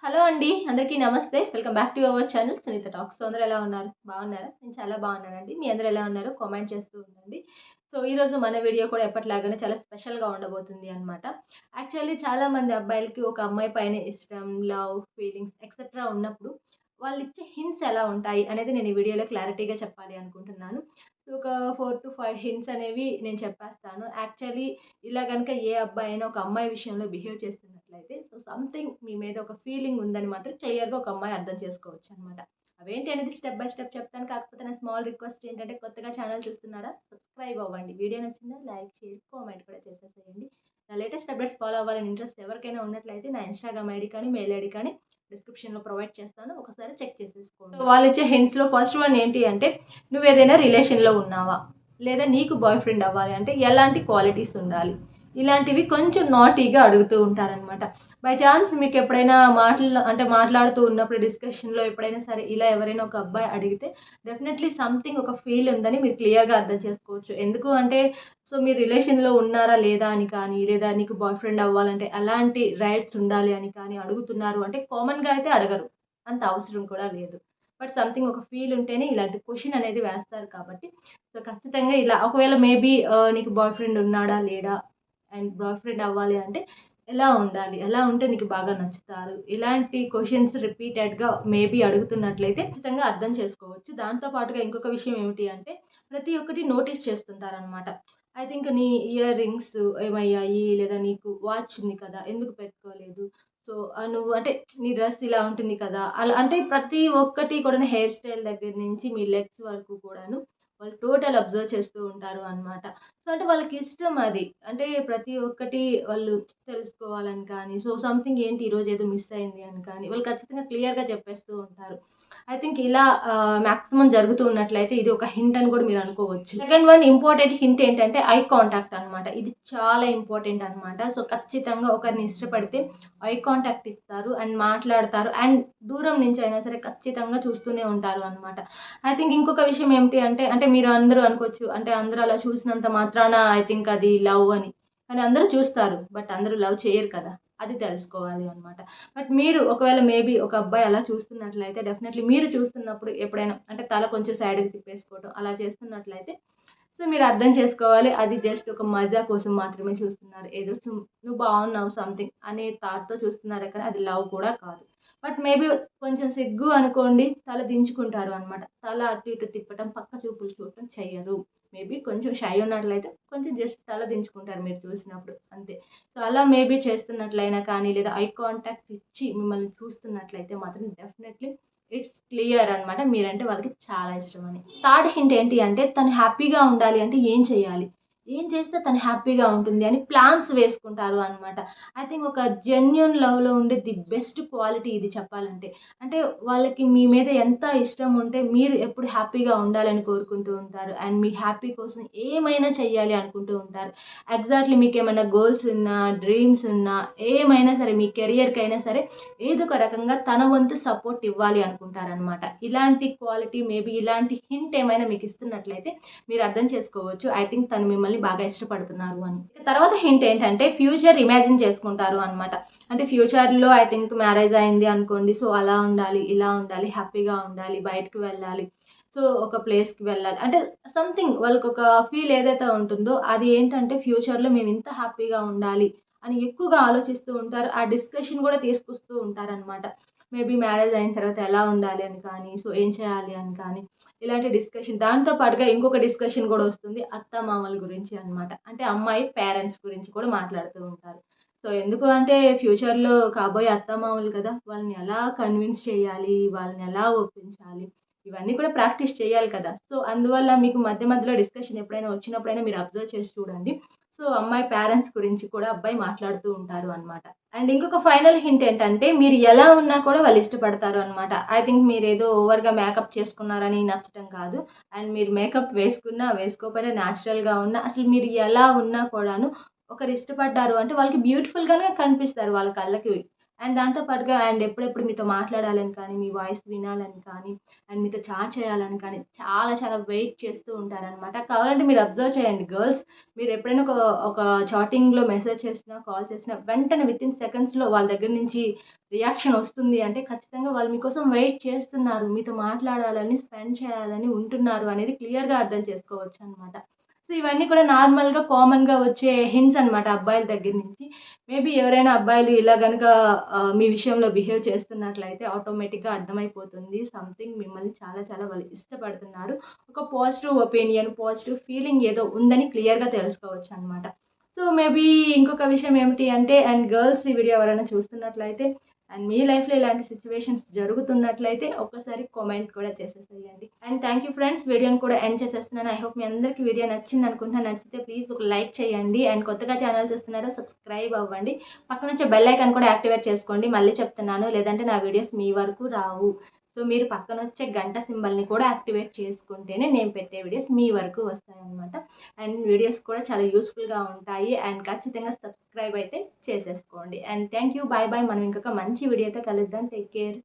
Hello అండి. అందరికీ నమస్తే. Welcome back to our channel Sunitha talks. So, అందరూ ఎలా ఉన్నారు? బాగున్నారా? నేను చాలా బాగున్నానండి. మీ అందరూ ఎలా ఉన్నారో కామెంట్ చేస్తూ ఉండండి. సో, ఈరోజు మన వీడియో కూడా ఎప్పటిలాగానే చాలా స్పెషల్‌గా ఉండబోతుంది అనమాట. యాక్చువల్లీ చాలామంది అబ్బాయిలకి ఒక అమ్మాయి పైన ఇష్టం, లవ్, ఫీలింగ్స్ ఎక్సెట్రా ఉన్నప్పుడు వాళ్ళిచ్చే హింట్స్ ఎలా ఉంటాయి అనేది నేను ఈ వీడియోలో క్లారిటీగా చెప్పాలి అనుకుంటున్నాను. సో, ఒక 4-5 హింట్స్ అనేవి నేను చెప్పేస్తాను. యాక్చువల్లీ ఇలా గనుక ఏ అబ్బాయి అయినా ఒక అమ్మాయి విషయంలో బిహేవ్ చేస్తున్నట్లయితే సో సంథింగ్ మీ మీద ఒక ఫీలింగ్ ఉందని మాత్రం క్లియర్‌గా ఒక అమ్మాయి అర్థం చేసుకోవచ్చనమాట. అవేంటి అనేది స్టెప్ బై స్టెప్ చెప్తాను. కాకపోతే నా స్మాల్ రిక్వెస్ట్ ఏంటంటే కొత్తగా ఛానల్ చూస్తున్నారా? సబ్స్క్రైబ్ అవ్వండి. వీడియో నచ్చిందా? లైక్, షేర్, కామెంట్ కూడా చేసేసేయండి. నా లేటెస్ట్ అప్డేట్స్ ఫాలో అవ్వాలని ఇంట్రెస్ట్ ఎవరికైనా ఉన్నట్లయితే నా ఇన్‌స్టాగ్రామ్ ఐడీ కానీ, మెయిల్ ఐడీ కానీ డిస్క్రిప్షన్‌లో ప్రొవైడ్ చేస్తాను. ఒకసారి చెక్ చేసేసుకోండి. సో వాళ్ళిచ్చే హింట్స్‌లో ఫస్ట్ వన్ ఏంటి అంటే నువ్వేదైనా రిలేషన్‌లో ఉన్నావా? లేదా నీకు బాయ్ ఫ్రెండ్ అవ్వాలి అంటే ఎలాంటి క్వాలిటీస్ ఉండాలి? ఇలాంటివి కొంచెం నాటీగా అడుగుతూ ఉంటారనమాట. బై ఛాన్స్ మీకు ఎప్పుడైనా మాట్లాడుతూ ఉన్నప్పుడు డిస్కషన్‌లో ఎప్పుడైనా సరే ఇలా ఎవరైనా ఒక అబ్బాయి అడిగితే డెఫినెట్‌లీ సంథింగ్ ఒక ఫీల్ ఉందని మీరు క్లియర్‌గా అర్థం చేసుకోవచ్చు. ఎందుకు అంటే సో మీరు రిలేషన్‌లో ఉన్నారా లేదా అని కానీ, లేదా నీకు బాయ్ ఫ్రెండ్ అవ్వాలంటే ఎలాంటి రైట్స్ ఉండాలి అని కానీ అడుగుతున్నారు అంటే కామన్‌గా అయితే అడగరు. అంత అవసరం కూడా లేదు. బట్ సంథింగ్ ఒక ఫీల్ ఉంటేనే ఇలాంటి క్వెషన్ అనేది వేస్తారు కాబట్టి సో ఖచ్చితంగా ఇలా ఒకవేళ మేబీ నీకు బాయ్ ఫ్రెండ్ ఉన్నాడా? లేడా? అండ్ బాయ్ ఫ్రెండ్ అవ్వాలి అంటే ఎలా ఉండాలి? ఎలా ఉంటే నీకు బాగా నచ్చుతారు? ఇలాంటి క్వెషన్స్ రిపీటెడ్‌గా మేబీ అడుగుతున్నట్లయితే ఖచ్చితంగా అర్థం చేసుకోవచ్చు. దాంతో పాటుగా ఇంకొక విషయం ఏమిటి అంటే ప్రతి ఒక్కటి నోటీస్ చేస్తుంటారనమాట. ఐ థింక్ నీ ఇయర్ రింగ్స్ ఏమయ్యాయి? లేదా నీకు వాచ్ ఉంది కదా! ఎందుకు పెట్టుకోలేదు? సో, నువ్వు అంటే నీ డ్రెస్ ఇలా ఉంటుంది కదా! అలా అంటే ప్రతి ఒక్కటి కూడాను హెయిర్ స్టైల్ దగ్గర నుంచి మీ లెగ్స్ వరకు కూడాను వాళ్ళు టోటల్ అబ్జర్వ్ చేస్తూ ఉంటారు అనమాట. సో, అంటే వాళ్ళకిష్టం అది. అంటే ప్రతి ఒక్కటి వాళ్ళు తెలుసుకోవాలని కానీ, సో సంథింగ్ ఏంటి ఈరోజు ఏదో మిస్ అయింది అని కానీ, వాళ్ళు ఖచ్చితంగా క్లియర్‌గా చెప్పేస్తూ ఉంటారు. ఐ థింక్ ఇలా మాక్సిమం జరుగుతూ ఉన్నట్లయితే ఇది ఒక హింట్ అని కూడా మీరు అనుకోవచ్చు. సెకండ్ వన్ ఇంపార్టెంట్ హింట్ ఏంటంటే ఐ కాంటాక్ట్ అనమాట. ఇది చాలా ఇంపార్టెంట్ అనమాట. సో, ఖచ్చితంగా ఒకరిని ఇష్టపడితే ఐ కాంటాక్ట్ ఇస్తారు అండ్ మాట్లాడతారు అండ్ దూరం నుంచి అయినా సరే ఖచ్చితంగా చూస్తూనే ఉంటారు అనమాట. ఐ థింక్ ఇంకొక విషయం ఏమిటి అంటే, అంటే మీరు అందరూ అనుకోవచ్చు. అంటే అందరూ అలా చూసినంత మాత్రాన ఐ థింక్ అది లవ్ అని. కానీ అందరూ చూస్తారు. బట్ అందరూ లవ్ చేయరు కదా! అది తెలుసుకోవాలి అనమాట. బట్ మీరు ఒకవేళ మేబీ ఒక అబ్బాయి అలా చూస్తున్నట్లయితే డెఫినెట్‌లీ మీరు చూస్తున్నప్పుడు ఎప్పుడైనా అంటే తల కొంచెం సైడ్‌కి తిప్పేసుకోవటం అలా చేస్తున్నట్లయితే సో మీరు అర్థం చేసుకోవాలి. అది జస్ట్ ఒక మజా కోసం మాత్రమే చూస్తున్నారు. ఏదో నువ్వు బాగున్నావు సంథింగ్ అనే థాట్‌తో చూస్తున్నారే కానీ అది లవ్ కూడా కాదు. బట్ మేబీ కొంచెం సిగ్గు అనుకోండి తల దించుకుంటారు అనమాట. తల అటు ఇటు తిప్పటం, పక్క చూపులు చూడటం చెయ్యరు. మేబీ కొంచెం షై ఉన్నట్లయితే కొంచెం జస్ట్ తల దించుకుంటారు మీరు చూసినప్పుడు అంతే. సో అలా మేబీ చేస్తున్నట్లయినా కానీ లేదా ఐ కాంటాక్ట్ ఇచ్చి మిమ్మల్ని చూస్తున్నట్లయితే మాత్రం డెఫినెట్‌లీ ఇట్స్ క్లియర్ అనమాట. మీరంటే వాళ్ళకి చాలా ఇష్టమని. థర్డ్ హింట్ ఏంటి అంటే తను హ్యాపీగా ఉండాలి అంటే ఏం చేయాలి? ఏం చేస్తే తను హ్యాపీగా ఉంటుంది అని ప్లాన్స్ వేసుకుంటారు అనమాట. ఐ థింక్ ఒక జెన్యూన్ లవ్‌లో ఉండే ది బెస్ట్ క్వాలిటీ ఇది చెప్పాలంటే. అంటే వాళ్ళకి మీ మీద ఎంత ఇష్టం ఉంటే మీరు ఎప్పుడు హ్యాపీగా ఉండాలని కోరుకుంటూ ఉంటారు. అండ్ మీ హ్యాపీ కోసం ఏమైనా చెయ్యాలి అనుకుంటూ ఉంటారు. ఎగ్జాక్ట్‌లీ మీకేమైనా గోల్స్ ఉన్నా, డ్రీమ్స్ ఉన్నా, ఏమైనా సరే మీ కెరియర్‌కైనా సరే ఏదో ఒక రకంగా తన వంతు సపోర్ట్ ఇవ్వాలి అనుకుంటారనమాట. ఇలాంటి క్వాలిటీ మేబీ ఇలాంటి హింట్ ఏమైనా మీకు ఇస్తున్నట్లయితే మీరు అర్థం చేసుకోవచ్చు. ఐ థింక్ తను మిమ్మల్ని బాగా ఇష్టపడుతున్నారు అని. ఇక తర్వాత హింట్ ఏంటంటే ఫ్యూచర్ ఇమాజిన్ చేసుకుంటారు అనమాట. అంటే ఫ్యూచర్‌లో ఐ థింక్ మ్యారేజ్ అయింది అనుకోండి. సో అలా ఉండాలి, ఇలా ఉండాలి, హ్యాపీగా ఉండాలి, బయటకి వెళ్ళాలి. సో ఒక ప్లేస్‌కి వెళ్ళాలి. అంటే సంథింగ్ వాళ్ళకొక ఫీల్ ఏదైతే ఉంటుందో అది ఏంటంటే ఫ్యూచర్‌లో మేము ఇంత హ్యాపీగా ఉండాలి అని ఎక్కువగా ఆలోచిస్తూ ఉంటారు. ఆ డిస్కషన్ కూడా తీసుకొస్తూ ఉంటారనమాట. మేబీ మ్యారేజ్ అయిన తర్వాత ఎలా ఉండాలి అని కానీ, సో ఏం చేయాలి అని కానీ, ఇలాంటి డిస్కషన్. దాంతో పాటుగా ఇంకొక డిస్కషన్ కూడా వస్తుంది అత్తామామల గురించి అనమాట. అంటే అమ్మాయి పేరెంట్స్ గురించి కూడా మాట్లాడుతూ ఉంటారు. సో ఎందుకు అంటే ఫ్యూచర్‌లో కాబోయే అత్తామామలు కదా! వాళ్ళని ఎలా కన్విన్స్ చేయాలి? వాళ్ళని ఎలా ఒప్పించాలి? ఇవన్నీ కూడా ప్రాక్టీస్ చేయాలి కదా! సో అందువల్ల మీకు మధ్య మధ్యలో డిస్కషన్ ఎప్పుడైనా వచ్చినప్పుడైనా మీరు అబ్జర్వ్ చేసి చూడండి. సో అమ్మాయి పేరెంట్స్ గురించి కూడా అబ్బాయి మాట్లాడుతూ ఉంటారు అనమాట. అండ్ ఇంకొక ఫైనల్ హింట్ ఏంటంటే మీరు ఎలా ఉన్నా కూడా వాళ్ళు ఇష్టపడతారు అనమాట. ఐ థింక్ మీరేదో ఓవర్‌గా మేకప్ చేసుకున్నారని నచ్చటం కాదు. అండ్ మీరు మేకప్ వేసుకున్నా, వేసుకోకపోయినా న్యాచురల్‌గా ఉన్నా అసలు మీరు ఎలా ఉన్నా కూడాను ఒకరు ఇష్టపడ్డారు అంటే వాళ్ళకి బ్యూటిఫుల్‌గానే కనిపిస్తారు వాళ్ళ కళ్ళకి. అండ్ దాంతో పాటుగా అండ్ ఎప్పుడెప్పుడు మీతో మాట్లాడాలని కానీ, మీ వాయిస్ వినాలని కానీ, అండ్ మీతో చాట్ చేయాలని కానీ చాలా చాలా వెయిట్ చేస్తూ ఉంటారనమాట. కావాలంటే మీరు అబ్జర్వ్ చేయండి గర్ల్స్. మీరు ఎప్పుడైనా ఒక చాటింగ్‌లో మెసేజ్ చేసినా, కాల్ చేసినా వెంటనే వితిన్ సెకండ్స్‌లో వాళ్ళ దగ్గర నుంచి రియాక్షన్ వస్తుంది అంటే ఖచ్చితంగా వాళ్ళు మీకోసం వెయిట్ చేస్తున్నారు. మీతో మాట్లాడాలని, స్పెండ్ చేయాలని ఉంటున్నారు అనేది క్లియర్‌గా అర్థం చేసుకోవచ్చనమాట. సో, ఇవన్నీ కూడా నార్మల్‌గా, కామన్‌గా వచ్చే హింట్స్ అనమాట అబ్బాయిల దగ్గర నుంచి. మేబీ ఎవరైనా అబ్బాయిలు ఇలా గనక మీ విషయంలో బిహేవ్ చేస్తున్నట్లయితే ఆటోమేటిక్‌గా అర్థమైపోతుంది. సంథింగ్ మిమ్మల్ని చాలా చాలా వాళ్ళు ఇష్టపడుతున్నారు. ఒక పాజిటివ్ ఒపీనియన్, పాజిటివ్ ఫీలింగ్ ఏదో ఉందని క్లియర్‌గా తెలుసుకోవచ్చనమాట. సో, మేబీ ఇంకొక విషయం ఏమిటి అంటే అండ్ గర్ల్స్ ఈ వీడియో ఎవరైనా చూస్తున్నట్లయితే అండ్ మీ లైఫ్‌లో ఇలాంటి సిట్యుయేషన్స్ జరుగుతున్నట్లయితే ఒక్కసారి కామెంట్ కూడా చేసేసేయండి. And thank you friends. వీడియోని కూడా ఎండ్ చేసేస్తున్నాను. ఐ హోప్ మీ అందరికీ వీడియో నచ్చిందనుకుంటున్నా. నచ్చితే ప్లీజ్ ఒక లైక్ చేయండి. అండ్ కొత్తగా ఛానల్ చూస్తున్నారా సబ్స్క్రైబ్ అవ్వండి. పక్కనొచ్చే బెల్ ఐకాన్ కూడా యాక్టివేట్ చేసుకోండి. మళ్ళీ చెప్తున్నాను. లేదంటే నా వీడియోస్ మీ వరకు రావు. సో, మీరు పక్కనొచ్చే గంట సింబల్‌ని కూడా యాక్టివేట్ చేసుకుంటేనే నేను పెట్టే వీడియోస్ మీ వరకు వస్తాయన్నమాట. అండ్ వీడియోస్ కూడా చాలా యూస్‌ఫుల్‌గా ఉంటాయి. అండ్ ఖచ్చితంగా సబ్స్క్రైబ్ అయితే చేసేసుకోండి. And thank you. Bye bye. మనం ఇంకొక మంచి వీడియోతో కలుద్దాం. Take care.